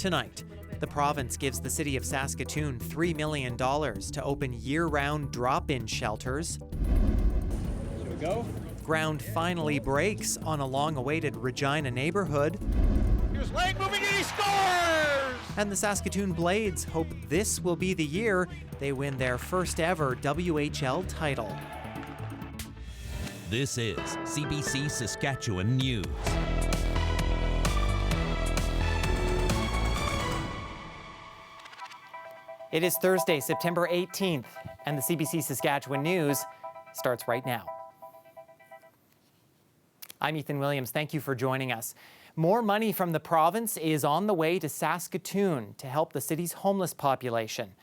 Tonight, the province gives the city of Saskatoon $3 million to open year-round drop-in shelters. Here we go. Ground finally breaks on a long-awaited Regina neighborhood. Here's leg moving and he scores! And the Saskatoon Blades hope this will be the year they win their first ever WHL title. This is CBC Saskatchewan News. It is Thursday, September 18th, and the CBC Saskatchewan News starts right now. I'm Ethan Williams. Thank you for joining us. More money from the province is on the way to Saskatoon to help the city's homeless population.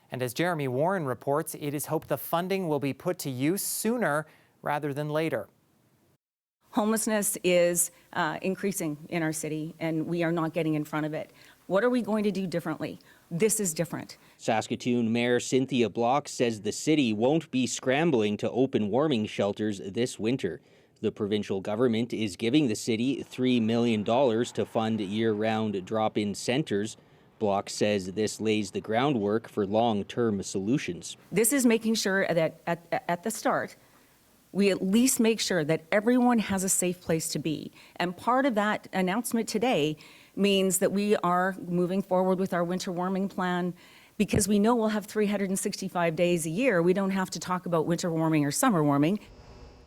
And as Jeremy Warren reports, it is hoped the funding will be put to use sooner rather than later. Homelessness is increasing in our city, and we are not getting in front of it. What are we going to do differently? This is different. Saskatoon Mayor Cynthia Block says the city won't be scrambling to open warming shelters this winter. The provincial government is giving the city $3 million to fund year-round drop-in centres. Block says this lays the groundwork for long-term solutions. This is making sure that at the start, we at least make sure that everyone has a safe place to be. And part of that announcement today means that we are moving forward with our winter warming plan because we know we'll have 365 days a year. We don't have to talk about winter warming or summer warming.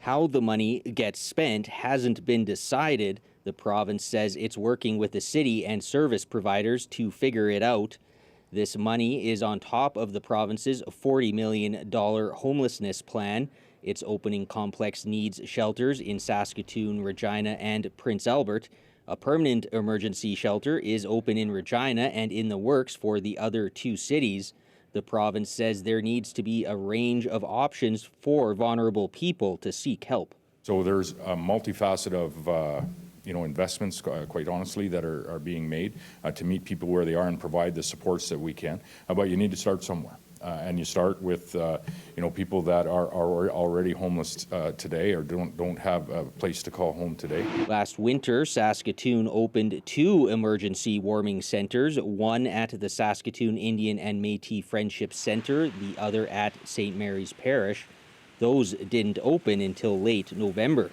How the money gets spent hasn't been decided. The province says it's working with the city and service providers to figure it out. This money is on top of the province's $40 million homelessness plan. It's opening complex needs shelters in Saskatoon, Regina, and Prince Albert. A permanent emergency shelter is open in Regina and in the works for the other two cities. The province says there needs to be a range of options for vulnerable people to seek help. So there's a multifaceted of investments, quite honestly, that are being made to meet people where they are and provide the supports that we can. But you need to start somewhere. And you start with people that are already homeless today or don't have a place to call home today. Last winter, Saskatoon opened 2 emergency warming centres, one at the Saskatoon Indian and Métis Friendship Centre, the other at St. Mary's Parish. Those didn't open until late November.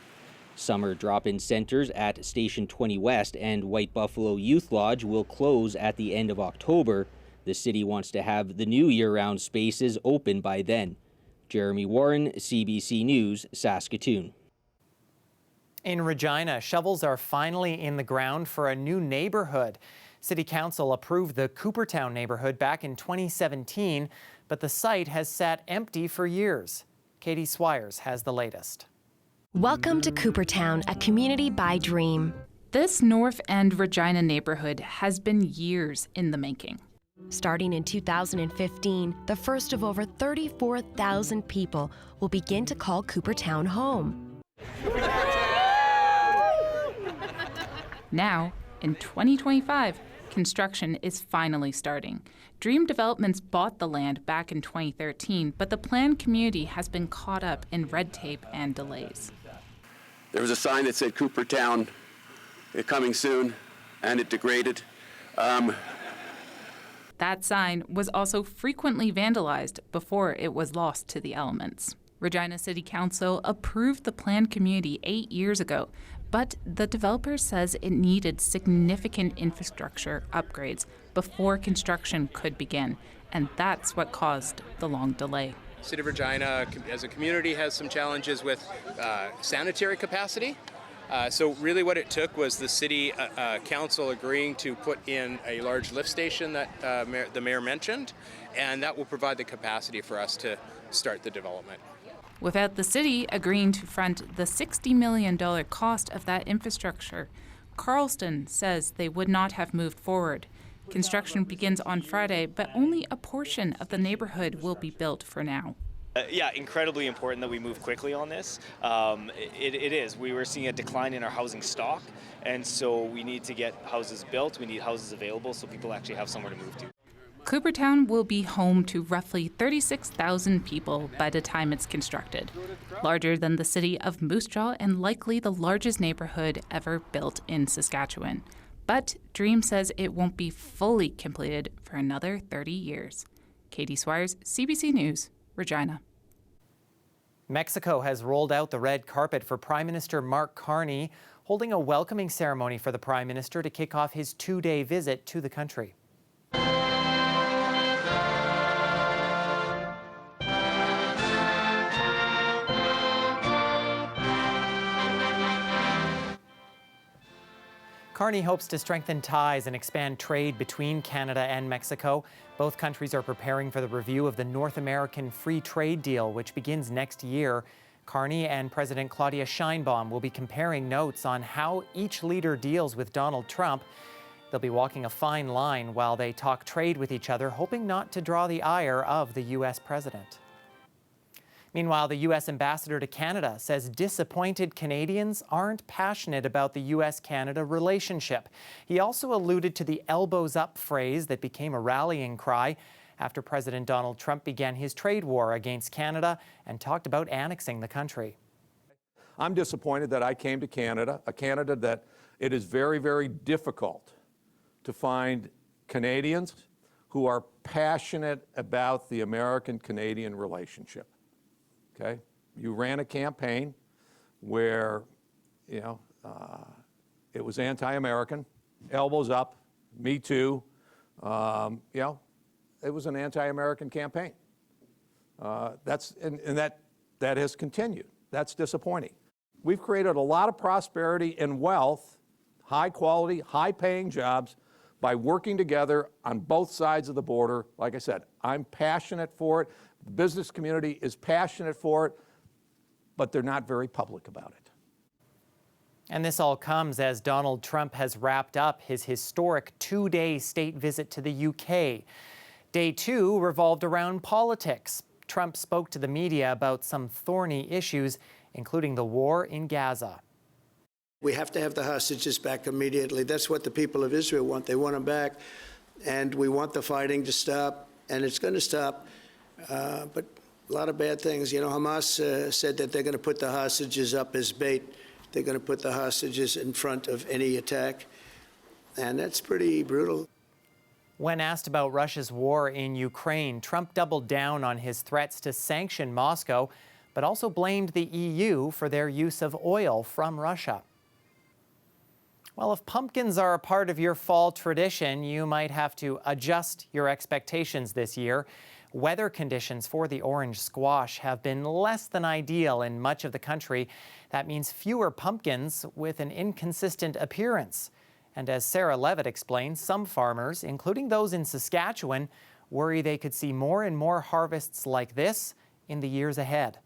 Summer drop-in centres at Station 20 West and White Buffalo Youth Lodge will close at the end of October. The city wants to have the new year-round spaces open by then. Jeremy Warren, CBC News, Saskatoon. In Regina, shovels are finally in the ground for a new neighborhood. City Council approved the Coopertown neighborhood back in 2017, but the site has sat empty for years. Katie Swires has the latest. Welcome to Coopertown, a community by dream. This North End Regina neighborhood has been years in the making. Starting in 2015, the first of over 34,000 people will begin to call Coopertown home. Now, in 2025, construction is finally starting. Dream Developments bought the land back in 2013, but the planned community has been caught up in red tape and delays. There was a sign that said Coopertown coming soon, and it degraded. That sign was also frequently vandalized before it was lost to the elements. Regina City Council approved the planned community 8 years ago, but the developer says it needed significant infrastructure upgrades before construction could begin, and that's what caused the long delay. City of Regina, as a community, has some challenges with sanitary capacity. So really what it took was the city council agreeing to put in a large lift station that the mayor mentioned, and that will provide the capacity for us to start the development. Without the city agreeing to front the $60 million cost of that infrastructure, Carlston says they would not have moved forward. Construction begins on Friday, but only a portion of the neighborhood will be built for now. Yeah, incredibly important that we move quickly on this. It is. We were seeing a decline in our housing stock, and so we need to get houses built. We need houses available so people actually have somewhere to move to. Coopertown will be home to roughly 36,000 people by the time it's constructed, larger than the city of Moose Jaw and likely the largest neighborhood ever built in Saskatchewan. But Dream says it won't be fully completed for another 30 years. Katie Swires, CBC News, Regina. Mexico has rolled out the red carpet for Prime Minister Mark Carney, holding a welcoming ceremony for the Prime Minister to kick off his two-day visit to the country. Carney hopes to strengthen ties and expand trade between Canada and Mexico. Both countries are preparing for the review of the North American Free Trade Deal, which begins next year. Carney and President Claudia Sheinbaum will be comparing notes on how each leader deals with Donald Trump. They'll be walking a fine line while they talk trade with each other, hoping not to draw the ire of the U.S. president. Meanwhile, the U.S. ambassador to Canada says disappointed Canadians aren't passionate about the U.S.-Canada relationship. He also alluded to the elbows up phrase that became a rallying cry after President Donald Trump began his trade war against Canada and talked about annexing the country. I'm disappointed that I came to Canada, a Canada that it is very, very difficult to find Canadians who are passionate about the American-Canadian relationship. Okay, you ran a campaign where, it was anti-American, elbows up, Me Too. It was an anti-American campaign. That has continued. That's disappointing. We've created a lot of prosperity and wealth, high quality, high paying jobs by working together on both sides of the border. Like I said, I'm passionate for it. The business community is passionate for it, but they're not very public about it. And this all comes as Donald Trump has wrapped up his historic two-day state visit to the UK. Day two revolved around politics. Trump spoke to the media about some thorny issues, including the war in Gaza. We have to have the hostages back immediately. That's what the people of Israel want. They want them back, and we want the fighting to stop, and it's going to stop. But a lot of bad things. Hamas said that they're going to put the hostages up as bait. They're going to put the hostages in front of any attack, and that's pretty brutal. When asked about Russia's war in Ukraine, Trump doubled down on his threats to sanction Moscow, but also blamed the EU for their use of oil from Russia. Well, if pumpkins are a part of your fall tradition, you might have to adjust your expectations this year. Weather conditions for the orange squash have been less than ideal in much of the country. That means fewer pumpkins with an inconsistent appearance. And as Sarah Levitt explains, some farmers, including those in Saskatchewan, worry they could see more and more harvests like this in the years ahead.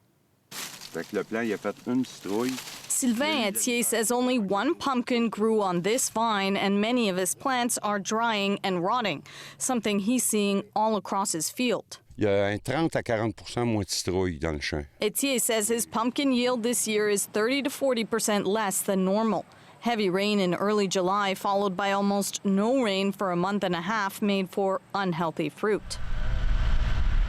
Sylvain Etier says only one pumpkin grew on this vine, and many of his plants are drying and rotting, something he's seeing all across his field. Il y a 30 à 40% moins de citrouilles dans le champ. Etier says his pumpkin yield this year is 30 to 40% less than normal. Heavy rain in early July, followed by almost no rain for a month and a half, made for unhealthy fruit.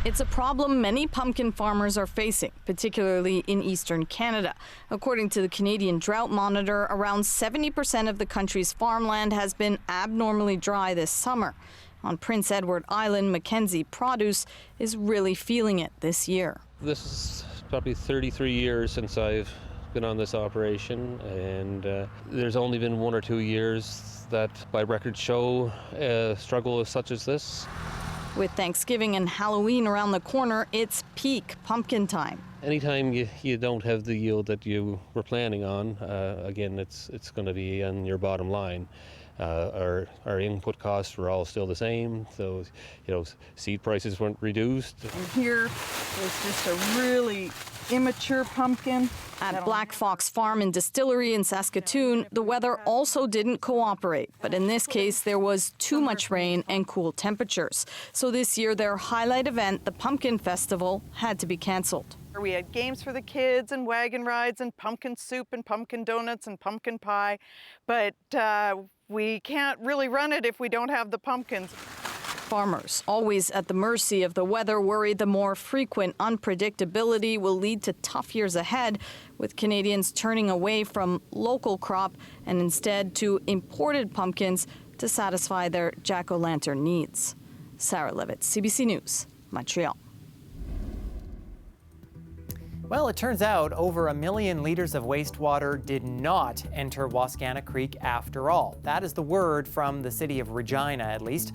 It's a problem many pumpkin farmers are facing, particularly in eastern Canada. According to the Canadian Drought Monitor, around 70% of the country's farmland has been abnormally dry this summer. On Prince Edward Island, Mackenzie Produce is really feeling it this year. This is probably 33 years since I've been on this operation, and there's only been 1 or 2 years that by records show a struggle such as this. With Thanksgiving and Halloween around the corner, it's peak pumpkin time. Anytime you don't have the yield that you were planning on, again, it's going to be on your bottom line. Our input costs were all still the same, so seed prices weren't reduced. And here is just a really immature pumpkin. At Black Fox Farm and Distillery in Saskatoon, the weather also didn't cooperate, but in this case there was too much rain and cool temperatures. So this year their highlight event, the Pumpkin Festival, had to be canceled. We had games for the kids and wagon rides and pumpkin soup and pumpkin donuts and pumpkin pie, but we can't really run it if we don't have the pumpkins. Farmers, always at the mercy of the weather, worry the more frequent unpredictability will lead to tough years ahead, with Canadians turning away from local crop and instead to imported pumpkins to satisfy their jack-o'-lantern needs. Sarah Levitt, CBC News, Montreal. Well, it turns out over 1 million liters of wastewater did not enter Wascana Creek after all. That is the word from the city of Regina, at least.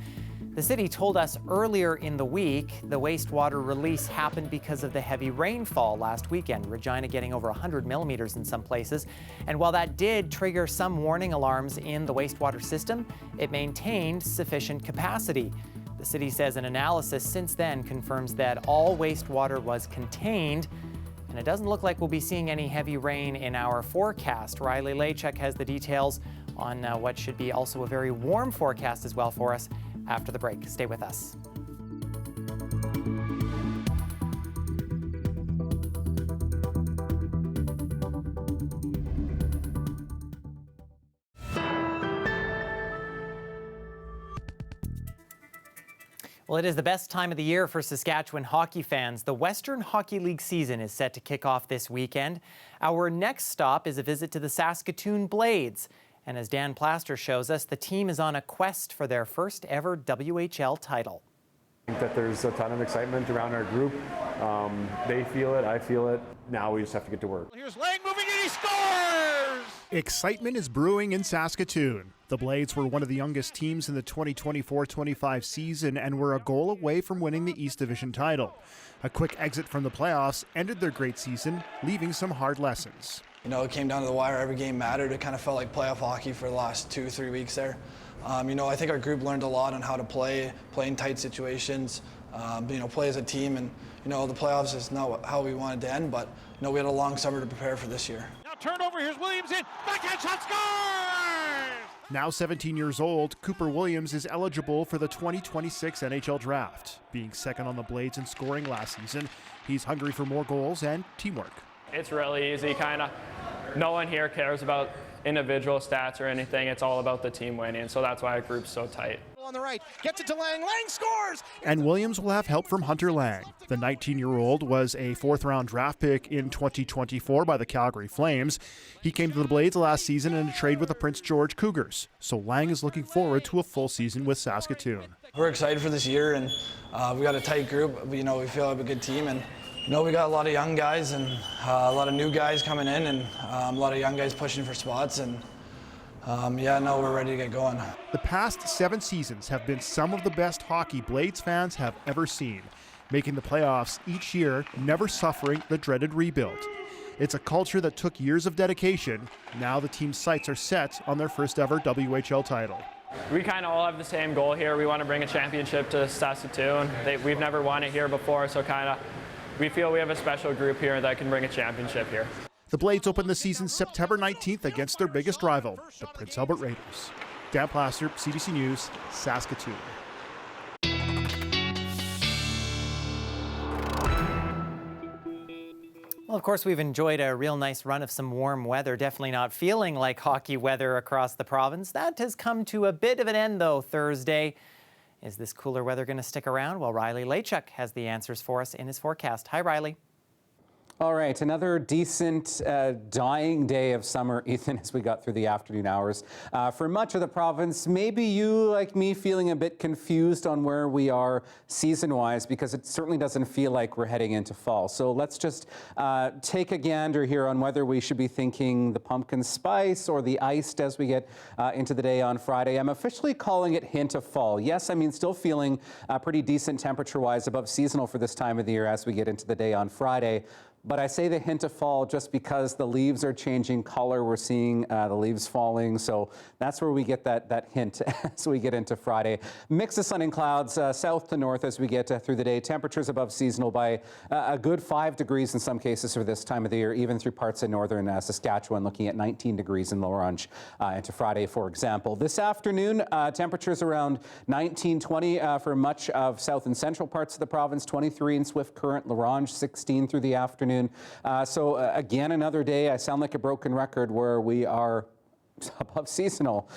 The city told us earlier in the week the wastewater release happened because of the heavy rainfall last weekend, Regina getting over 100 millimeters in some places. And while that did trigger some warning alarms in the wastewater system, it maintained sufficient capacity. The city says an analysis since then confirms that all wastewater was contained, and it doesn't look like we'll be seeing any heavy rain in our forecast. Riley Lachuk has the details on what should be also a very warm forecast as well for us after the break. Stay with us. Well, it is the best time of the year for Saskatchewan hockey fans. The Western Hockey League season is set to kick off this weekend. Our next stop is a visit to the Saskatoon Blades. And as Dan Plaster shows us, the team is on a quest for their first ever WHL title. I think that there's a ton of excitement around our group. They feel it, I feel it. Now we just have to get to work. Here's Lang moving and he scores! Excitement is brewing in Saskatoon. The Blades were one of the youngest teams in the 2024-25 season and were a goal away from winning the East Division title. A quick exit from the playoffs ended their great season, leaving some hard lessons. You know, it came down to the wire. Every game mattered. It kind of felt like playoff hockey for the last 2-3 weeks there. You know, I think our group learned a lot on how to play in tight situations, you know, play as a team. And, you know, the playoffs is not how we wanted to end, but, you know, we had a long summer to prepare for this year. Now turnover, here's Williams in, backhand shot, scores! Now 17 years old, Cooper Williams is eligible for the 2026 NHL draft. Being second on the Blades in scoring last season, he's hungry for more goals and teamwork. It's really easy, kind of. No one here cares about individual stats or anything. It's all about the team winning, so that's why our group's so tight. On the right, gets it to Lang, Lang scores! And Williams will have help from Hunter Lang. The 19-year-old was a fourth-round draft pick in 2024 by the Calgary Flames. He came to the Blades last season in a trade with the Prince George Cougars, so Lang is looking forward to a full season with Saskatoon. We're excited for this year, and we got a tight group. You know, we feel like a good team, and you know, we got a lot of young guys and a lot of new guys coming in, and a lot of young guys pushing for spots, and yeah, no, we're ready to get going. The past 7 seasons have been some of the best hockey Blades fans have ever seen, making the playoffs each year, never suffering the dreaded rebuild. It's a culture that took years of dedication. Now the team's sights are set on their first ever WHL title. We kind of all have the same goal here. We want to bring a championship to Saskatoon. We've never won it here before, so kind of we feel we have a special group here that can bring a championship here. The Blades open the season September 19th against their biggest rival, the Prince Albert Raiders. Dan Plaster, CBC News, Saskatoon. Well, of course, we've enjoyed a real nice run of some warm weather, definitely not feeling like hockey weather across the province. That has come to a bit of an end, though, Thursday. Is this cooler weather going to stick around? Well, Riley Lachuk has the answers for us in his forecast. Hi, Riley. All right, another decent dying day of summer, Ethan, as we got through the afternoon hours. For much of the province, maybe you, like me, feeling a bit confused on where we are season-wise, because it certainly doesn't feel like we're heading into fall. So let's just take a gander here on whether we should be thinking the pumpkin spice or the iced as we get into the day on Friday. I'm officially calling it hint of fall. Yes, I mean, still feeling pretty decent temperature-wise, above seasonal for this time of the year as we get into the day on Friday. But I say the hint of fall just because the leaves are changing color. We're seeing the leaves falling. So that's where we get that hint as we get into Friday. Mix of sun and clouds south to north as we get through the day. Temperatures above seasonal by a good 5 degrees in some cases for this time of the year, even through parts of northern Saskatchewan, looking at 19 degrees in Lorange into Friday, for example. This afternoon, temperatures around 19, 20 for much of south and central parts of the province, 23 in Swift Current, Lorange, 16 through the afternoon. So again, another day, I sound like a broken record, where we are above seasonal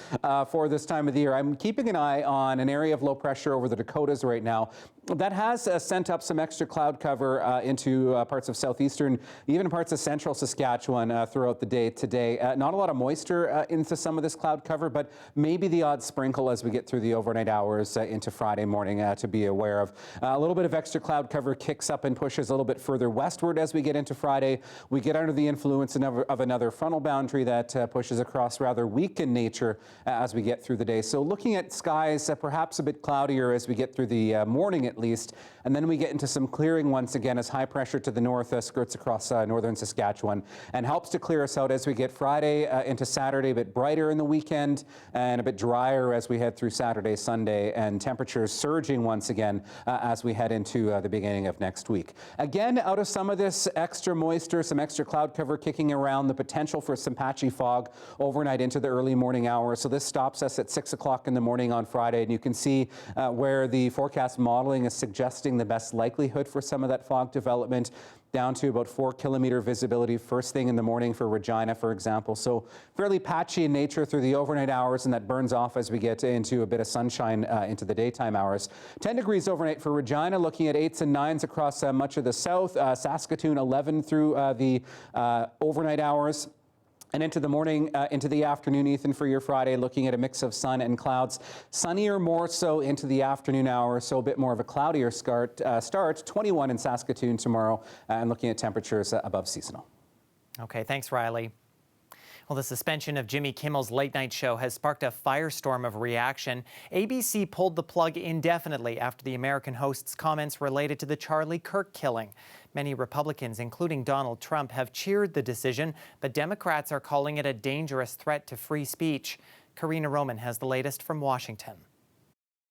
for this time of the year. I'm keeping an eye on an area of low pressure over the Dakotas right now. That has sent up some extra cloud cover into parts of southeastern, even parts of central Saskatchewan throughout the day today. Not a lot of moisture into some of this cloud cover, but maybe the odd sprinkle as we get through the overnight hours into Friday morning to be aware of. A little bit of extra cloud cover kicks up and pushes a little bit further westward as we get into Friday. We get under the influence of another frontal boundary that pushes across rather weak in nature as we get through the day. So looking at skies perhaps a bit cloudier as we get through the morning at least, and then we get into some clearing once again as high pressure to the north skirts across northern Saskatchewan and helps to clear us out as we get Friday into Saturday, a bit brighter in the weekend and a bit drier as we head through Saturday, Sunday, and temperatures surging once again as we head into the beginning of next week. Again, out of some of this extra moisture, some extra cloud cover kicking around, the potential for some patchy fog overnight into the early morning hours. So this stops us at 6 o'clock in the morning on Friday, and you can see where the forecast modeling is suggesting the best likelihood for some of that fog development, down to about 4-kilometer visibility first thing in the morning for Regina, for example. So fairly patchy in nature through the overnight hours, and that burns off as we get into a bit of sunshine into the daytime hours. 10 degrees overnight for Regina, looking at 8s and 9s across much of the south. Saskatoon 11 through the overnight hours. And into the morning, into the afternoon, Ethan, for your Friday, looking at a mix of sun and clouds. Sunnier more so into the afternoon hours, so a bit more of a cloudier start. 21 in Saskatoon tomorrow, and looking at temperatures above seasonal. Okay, thanks, Riley. Well, the suspension of Jimmy Kimmel's late-night show has sparked a firestorm of reaction. ABC pulled the plug indefinitely after the American host's comments related to the Charlie Kirk killing. Many Republicans, including Donald Trump, have cheered the decision, but Democrats are calling it a dangerous threat to free speech. Karina Roman has the latest from Washington.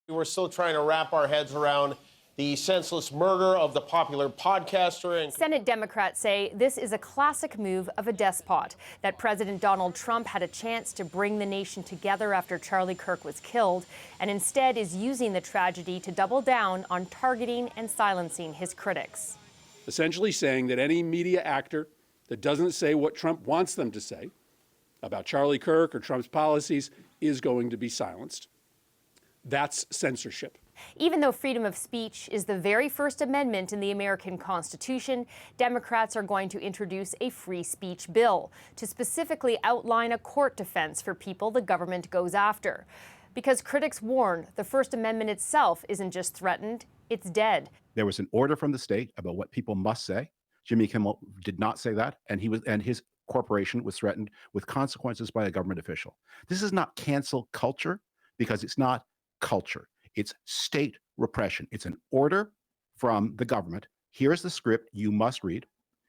We're still trying to wrap our heads around the senseless murder of the popular podcaster. And Senate Democrats say this is a classic move of a despot, that President Donald Trump had a chance to bring the nation together after Charlie Kirk was killed, and instead is using the tragedy to double down on targeting and silencing his critics. Essentially saying that any media actor that doesn't say what Trump wants them to say about Charlie Kirk or Trump's policies is going to be silenced. That's censorship. Even though freedom of speech is the very first amendment in the American Constitution, Democrats are going to introduce a free speech bill to specifically outline a court defense for people the government goes after. Because critics warn the First Amendment itself isn't just threatened, it's dead. There was an order from the state about what people must say. Jimmy Kimmel did not say that, and his corporation was threatened with consequences by a government official. This is not cancel culture, because it's not culture. It's state repression. It's an order from the government. Here's the script you must read.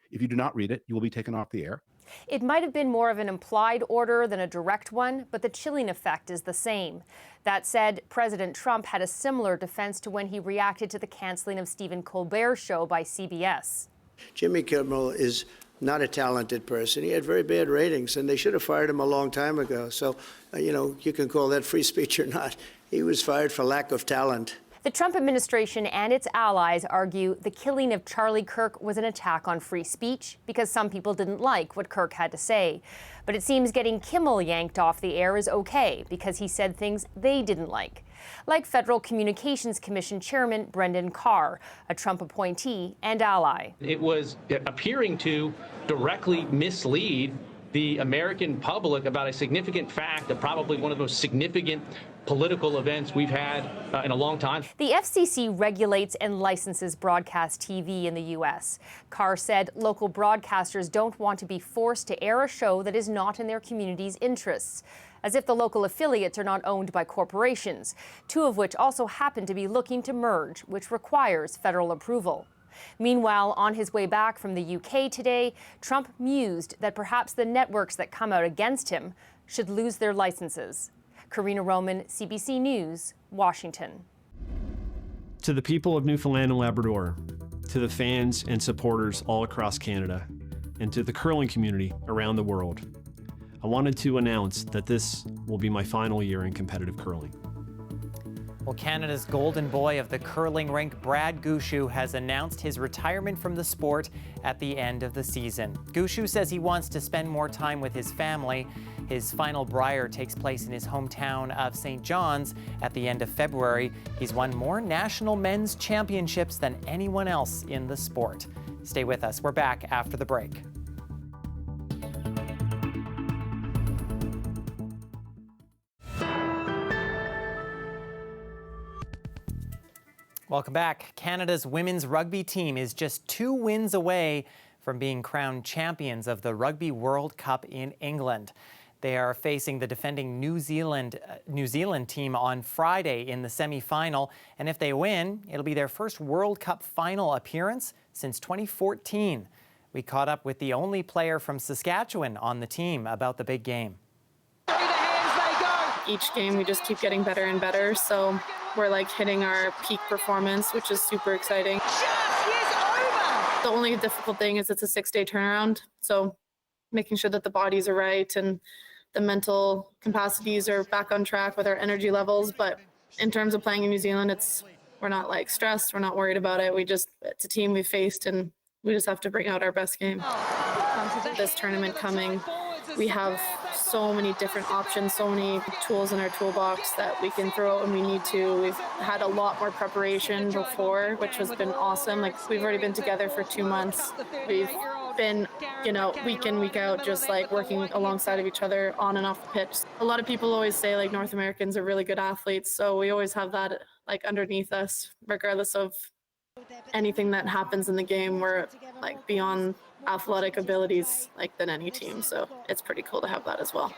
If you do not read it, you will be taken off the air. It might have been more of an implied order than a direct one, but the chilling effect is the same. That said, President Trump had a similar defense to when he reacted to the canceling of Stephen Colbert's show by CBS. Jimmy Kimmel is not a talented person. He had very bad ratings, and they should have fired him a long time ago. So, you can call that free speech or not. He was fired for lack of talent. The Trump administration and its allies argue the killing of Charlie Kirk was an attack on free speech because some people didn't like what Kirk had to say. But it seems getting Kimmel yanked off the air is okay because he said things they didn't like Federal Communications Commission Chairman Brendan Carr, a Trump appointee and ally. It was appearing to directly mislead the American public about a significant fact of probably one of the most significant political events we've had in a long time. The FCC regulates and licenses broadcast TV in the U.S. Carr said local broadcasters don't want to be forced to air a show that is not in their community's interests, as if the local affiliates are not owned by corporations, two of which also happen to be looking to merge, which requires federal approval. Meanwhile, on his way back from the UK today, Trump mused that perhaps the networks that come out against him should lose their licenses. Karina Roman, CBC News, Washington. To the people of Newfoundland and Labrador, to the fans and supporters all across Canada, and to the curling community around the world, I wanted to announce that this will be my final year in competitive curling. Well, Canada's golden boy of the curling rink, Brad Gushue, has announced his retirement from the sport at the end of the season. Gushue says he wants to spend more time with his family. His final Brier takes place in his hometown of St. John's at the end of February. He's won more national men's championships than anyone else in the sport. Stay with us. We're back after the break. Welcome back. Canada's women's rugby team is just 2 wins away from being crowned champions of the Rugby World Cup in England. They are facing the defending New Zealand team on Friday in the semi-final, and if they win, it'll be their first World Cup final appearance since 2014. We caught up with the only player from Saskatchewan on the team about the big game. Each game we just keep getting better and better, so we're like hitting our peak performance, which is super exciting. The only difficult thing is it's a 6-day turnaround, so making sure that the bodies are right and the mental capacities are back on track with our energy levels. But in terms of playing in New Zealand, we're not like stressed, we're not worried about it. It's a team we've faced and we just have to bring out our best game. This tournament coming, we have so many different options, so many tools in our toolbox that we can throw out when we need to. We've had a lot more preparation before, which has been awesome. Like, we've already been together for 2 months. We've been, week in, week out, just like working alongside of each other on and off the pitch. A lot of people always say like North Americans are really good athletes, so we always have that like underneath us, regardless of anything that happens in the game. We're like beyond athletic abilities like than any team, so it's pretty cool to have that as well.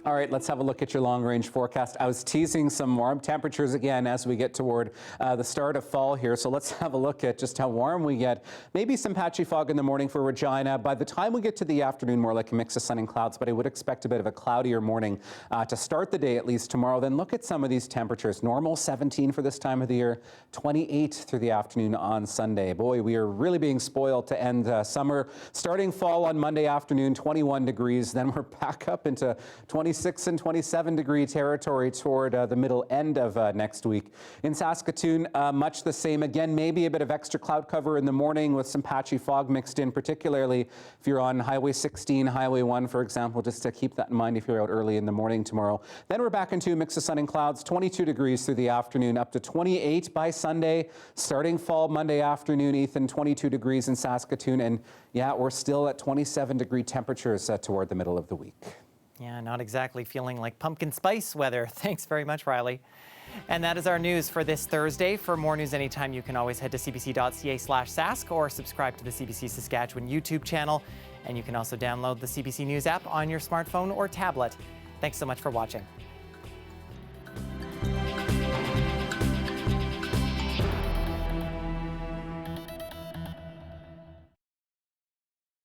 All right, let's have a look at your long-range forecast. I was teasing some warm temperatures again as we get toward the start of fall here, so let's have a look at just how warm we get. Maybe some patchy fog in the morning for Regina. By the time we get to the afternoon, more like a mix of sun and clouds, but I would expect a bit of a cloudier morning to start the day, at least tomorrow. Then look at some of these temperatures. Normal 17 for this time of the year, 28 through the afternoon on Sunday. Boy, we are really being spoiled to end summer. Starting fall on Monday afternoon, 21 degrees. Then we're back up into 26 and 27 degree territory toward the middle end of next week. In Saskatoon, much the same. Again, maybe a bit of extra cloud cover in the morning with some patchy fog mixed in, particularly if you're on Highway 16, Highway 1, for example, just to keep that in mind if you're out early in the morning tomorrow. Then we're back into a mix of sun and clouds, 22 degrees through the afternoon, up to 28 by Sunday. Starting fall Monday afternoon, Ethan, 22 degrees in Saskatoon. And yeah, we're still at 27 degree temperatures toward the middle of the week. Yeah, not exactly feeling like pumpkin spice weather. Thanks very much, Riley. And that is our news for this Thursday. For more news anytime, you can always head to cbc.ca/sask or subscribe to the CBC Saskatchewan YouTube channel. And you can also download the CBC News app on your smartphone or tablet. Thanks so much for watching.